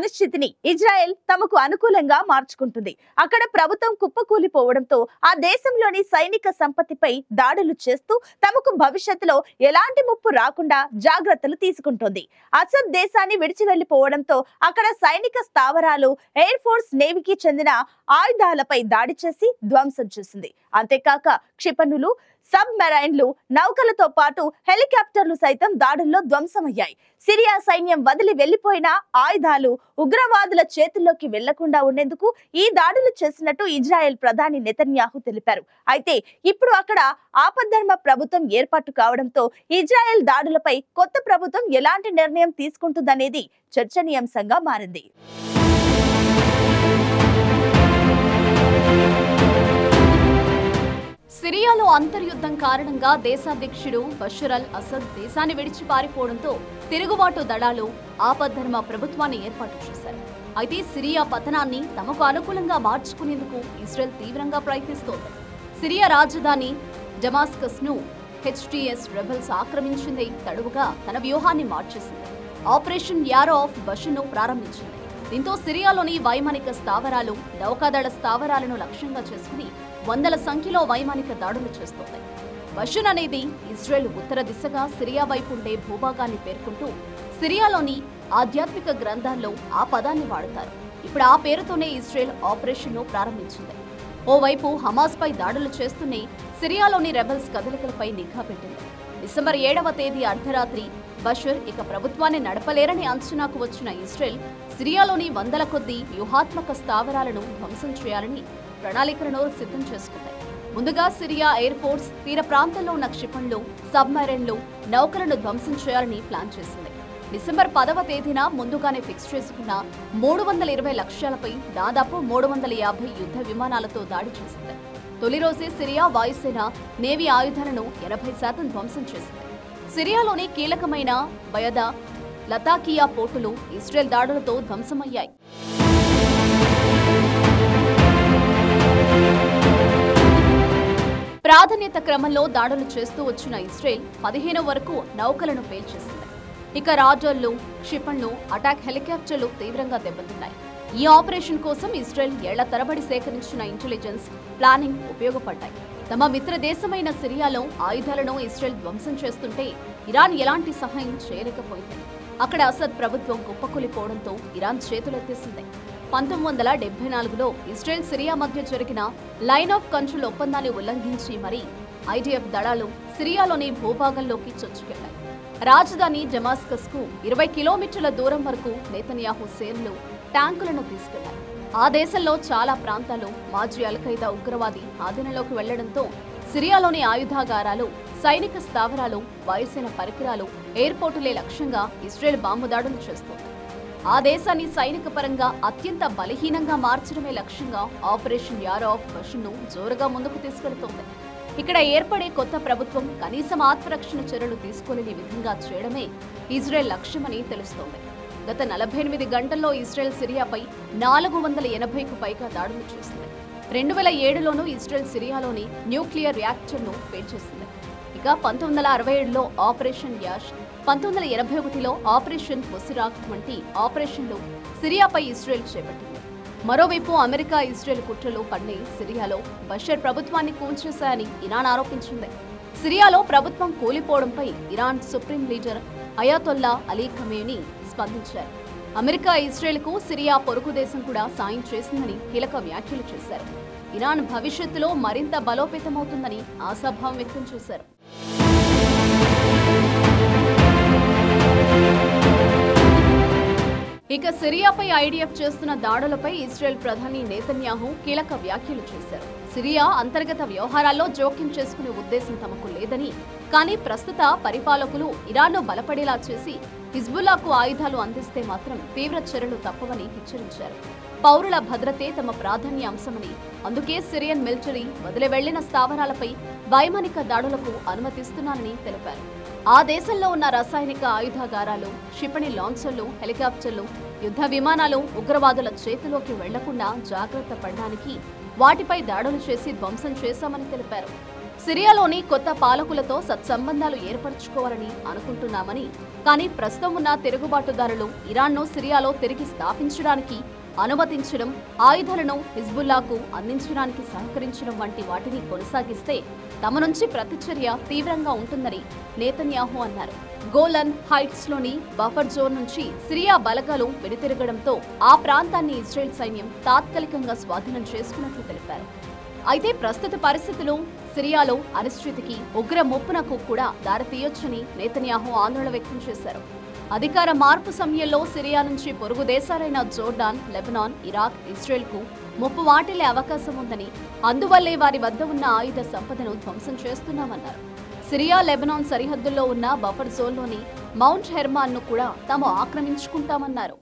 పరిస్థితిని ఇజ్రాయెల్ తమకు అనుకూలంగా మార్చుకుంటుంది. అక్కడ ప్రభుత్వం కుప్పకూలిపోవడంతో ఆ దేశంలోని సైనిక సంపత్తిపై దాడులు చేస్తూ తమకు భవిష్యత్తులో ఎలాంటి ముప్పు రాకుండా జాగ్రత్తలు తీసుకుంటోంది. అసద్ దేశాన్ని విడిచి వెళ్లిపోవడంతో అక్కడ సైనిక స్థావరాలు, ఎయిర్ ఫోర్స్, నేవీకి చెందిన ఆయుధాలపై దాడి చేసి ధ్వంసం చేసింది. అంతేకాక క్షిపణులు, సబ్ మెరైన్లు, నౌకలతో పాటు హెలికాప్టర్లు సైతం దాడుల్లో ధ్వంసమయ్యాయి. సిరియా సైన్యం వదిలి వెళ్లిపోయిన ఆయుధాలు ఉగ్రవాదుల చేతుల్లోకి వెళ్లకుండా ఉండేందుకు ఈ దాడులు చేసినట్టు ఇజ్రాయెల్ ప్రధాని నెతన్యాహు తెలిపారు. అయితే ఇప్పుడు అక్కడ ఆపద్ధర్మ ప్రభుత్వం ఏర్పాటు కావడంతో ఇజ్రాయెల్ దాడులపై కొత్త ప్రభుత్వం ఎలాంటి నిర్ణయం తీసుకుంటుందనేది చర్చనీయాంశంగా మారింది. సిరియాలో అంతర్యుద్ధం కారణంగా దేశాధ్యక్షుడు బషర్ అల్ అసద్ దేశాన్ని విడిచి పారిపోవడంతో తిరుగుబాటు దళాలు ఆపద్ధర్మ ప్రభుత్వాన్ని ఏర్పాటు చేశారు. అయితే సిరియా పతనాన్ని తమకు అనుకూలంగా మార్చుకునేందుకు ఇజ్రాయెల్ తీవ్రంగా ప్రయత్నిస్తోంది. సిరియా రాజధాని డమాస్కస్ ను హెచ్టిఎస్ రెబెల్స్ ఆక్రమించింది తడువుగా తన వ్యూహాన్ని మార్చేసింది. ఆపరేషన్ యారో ఆఫ్ బషర్ను ప్రారంభించింది. దీంతో సిరియాలోని వైమానిక స్థావరాలు, నౌకాదళ స్థావరాలను లక్ష్యంగా చేసుకుని వందల సంఖ్యలో వైమానిక దాడులు చేస్తోంది. బషర్ అనేది ఇజ్రాయెల్ ఉత్తర దిశగా సిరియా వైపు ఉండే భూభాగాన్ని పేర్కొంటూ సిరియాలోని ఆధ్యాత్మిక గ్రంథాల్లో ఆ పదాన్ని వాడతారు. ఇప్పుడు ఆ పేరుతోనే ఇజ్రాయెల్ ఆపరేషన్ ను ప్రారంభించింది. ఓవైపు హమాస్ పై దాడులు చేస్తూనే సిరియాలోని రెబెల్స్ కదలికలపై నిఘా పెట్టింది. డిసెంబర్ 7వ తేదీ అర్ధరాత్రి బషర్ ఇక ప్రభుత్వాన్ని నడపలేరని అంచనాకు వచ్చిన ఇజ్రాయెల్ సిరియాలోని వందల కొద్దీ వ్యూహాత్మక స్థావరాలను ధ్వంసం చేయాలని ప్రణాళికలను సిద్ధం చేసుకుంది. ముందుగా సిరియా ఎయిర్ ఫోర్స్ తీర ప్రాంతంలో ఉన్న క్షిపణులు, సబ్మెరైన్లు, నౌకలను ధ్వంసం చేయాలని ప్లాన్ చేసింది. డిసెంబర్ 10వ తేదీన ముందుగానే ఫిక్స్ చేసుకున్న 320 లక్ష్యాలపై దాదాపు 350 యుద్ధ విమానాలతో దాడి చేసింది. తొలి రోజే సిరియా వాయుసేన, నేవీ ఆయుధాలను 80% ధ్వంసం చేసింది. సిరియాలోని కీలకమైన బయదా, లతాకియా పోర్టులు ఇజ్రాయెల్ దాడులతో ధ్వంసమయ్యాయి. ప్రాధాన్యత క్రమంలో దాడులు చేస్తూ వచ్చిన ఇజ్రాయెల్ 15 వరకు నౌకలను పేల్చేసింది. ఇక రాడార్లు, క్షిపణులు, అటాక్ హెలికాప్టర్లు తీవ్రంగా దెబ్బతిన్నాయి. ఈ ఆపరేషన్ కోసం ఇజ్రాయెల్ ఏళ్ల తరబడి సేకరించిన ఇంటెలిజెన్స్, ప్లానింగ్ ఉపయోగపడ్డాయి. తమ మిత్ర దేశమైన సిరియాలో ఆయుధాలను ఇజ్రాయెల్ ధ్వంసం చేస్తుంటే ఇరాన్ ఎలాంటి సహాయం చేయలేకపోయింది. అక్కడ అసద్ ప్రభుత్వం కుప్పకూలిపోవడంతో ఇరాన్ చేతులెత్తేసింది. 1974లో ఇజ్రాయెల్ సిరియా మధ్య జరిగిన లైన్ ఆఫ్ కంట్రోల్ ఒప్పందాన్ని ఉల్లంఘించి మరీ ఐడిఎఫ్ దళాలు సిరియాలోని భూభాగంలోకి చొచ్చుకెళ్లాయి. రాజధాని డమాస్కస్ కు 20 కిలోమీటర్ల దూరం వరకు నెతన్యాహు సేనలు ట్యాంకులను తీసుకెళ్లారు. ఆ దేశంలో చాలా ప్రాంతాలు మాజీ అల్-ఖైదా ఉగ్రవాది ఆధీనంలోకి వెళ్లడంతో సిరియాలోని ఆయుధాగారాలు, సైనిక స్థావరాలు, వాయుసేన పరికరాలు, ఎయిర్పోర్టులే లక్ష్యంగా ఇజ్రాయెల్ బాంబు దాడులు చేస్తోంది. ఆ దేశాన్ని సైనిక పరంగా అత్యంత బలహీనంగా మార్చడమే లక్ష్యంగా ఆపరేషన్ యారో ఆఫ్ బషర్ను జోరుగా ముందుకు తీసుకెళ్తోంది. ఇక్కడ ఏర్పడే కొత్త ప్రభుత్వం కనీసం ఆత్మరక్షణ చర్యలు తీసుకోలేని విధంగా చేయడమే ఇజ్రాయెల్ లక్ష్యమని తెలుస్తోంది. గత 48 గంటల్లో ఇజ్రాయెల్ సిరియాపై 480కు పైగా దాడులు చేసింది. 2007లోనూ ఇజ్రాయెల్ సిరియాలోని న్యూక్లియర్ రియాక్టర్ను పేల్చేసింది. ఇక 1967లో ఆపరేషన్ యాష్, 1981లో ఆపరేషన్ బొసిరాక్ వంటి ఆపరేషన్లు సిరియాపై ఇజ్రాయెల్ చేపట్టింది. మరోవైపు అమెరికా, ఇజ్రాయెల్ కుట్రలు పన్నే సిరియాలో బషర్ ప్రభుత్వాన్ని కూల్చేశాయని ఇరాన్ ఆరోపించింది. సిరియాలో ప్రభుత్వం కూలిపోవడంపై Iran supreme leader Ayatollah Ali Khamenei స్పందించారు. అమెరికా, ఇజ్రాయెల్కు సిరియా పొరుగు దేశం కూడా సాయం చేసిందని కీలక వ్యాఖ్యలు చేశారు. ఇరాన్ భవిష్యత్తులో మరింత బలోపేతమవుతుందని ఆశాభావం వ్యక్తం చేశారు. ఇక సిరియాపై ఐడిఎఫ్ చేస్తున్న దాడులపై ఇజ్రాయెల్ ప్రధాని నెతన్యాహు కీలక వ్యాఖ్యలు చేశారు. సిరియా అంతర్గత వ్యవహారాల్లో జోక్యం చేసుకునే ఉద్దేశం తమకు లేదని, కానీ ప్రస్తుత పరిపాలకులు ఇరాన్ను బలపడేలా చేసి హిజ్బుల్లాకు ఆయుధాలు అందిస్తే మాత్రం తీవ్ర చర్యలు తప్పవని హెచ్చరించారు. పౌరుల భద్రతే తమ ప్రాధాన్య అంశమని, అందుకే సిరియన్ మిలిటరీ వదిలి వెళ్లిన స్థావరాలపై వైమానిక దాడులకు అనుమతిస్తున్నానని తెలిపారు. ఆ దేశంలో ఉన్న రసాయనిక ఆయుధాగారాలు, క్షిపణి లాంచర్లు, హెలికాప్టర్లు, యుద్ధ విమానాలు ఉగ్రవాదుల చేతిలోకి వెళ్లకుండా జాగ్రత్త పడడానికి వాటిపై దాడులు చేసి ధ్వంసం చేశామని తెలిపారు. సిరియాలోని కొత్త పాలకులతో సత్సంబంధాలు ఏర్పరచుకోవాలని అనుకుంటున్నామని, కానీ ప్రస్తుతం ఉన్న తిరుగుబాటుదారులు ఇరాన్ను సిరియాలో తిరిగి స్థాపించడానికి అనుమతించడం, ఆయుధాలను హిజ్బుల్లాకు అందించడానికి సహకరించడం వంటి వాటిని కొనసాగిస్తే తమ నుంచి ప్రతిచర్య తీవ్రంగా ఉంటుందని నేతన్యాహు అన్నారు. గోలన్ హైట్స్ లోని బఫర్ జోన్ నుంచి సిరియా బలగాలు వెనుతిరగడంతో ఆ ప్రాంతాన్ని ఇజ్రాయెల్ సైన్యం తాత్కాలికంగా స్వాధీనం చేసుకున్నట్లు తెలిపారు. అయితే ప్రస్తుత పరిస్థితులు సిరియాలో అనిశ్చితికి, ఉగ్ర ముప్పునకు కూడా దారితీయొచ్చని నేతన్యాహు ఆందోళన వ్యక్తం చేశారు. అధికార మార్పు సమయంలో సిరియా నుంచి పొరుగు దేశాలైన జోర్డాన్, లెబనాన్, ఇరాక్, ఇజ్రాయెల్కు ముప్పు వాటిల్లే అవకాశం ఉందని, అందువల్లే వారి వద్ద ఉన్న ఆయుధ సంపదను ధ్వంసం చేస్తున్నామన్నారు. సిరియా లెబనాన్ సరిహద్దుల్లో ఉన్న బఫర్ జోన్లోని మౌంట్ హెర్మాన్ను కూడా తాము ఆక్రమించుకుంటామన్నారు.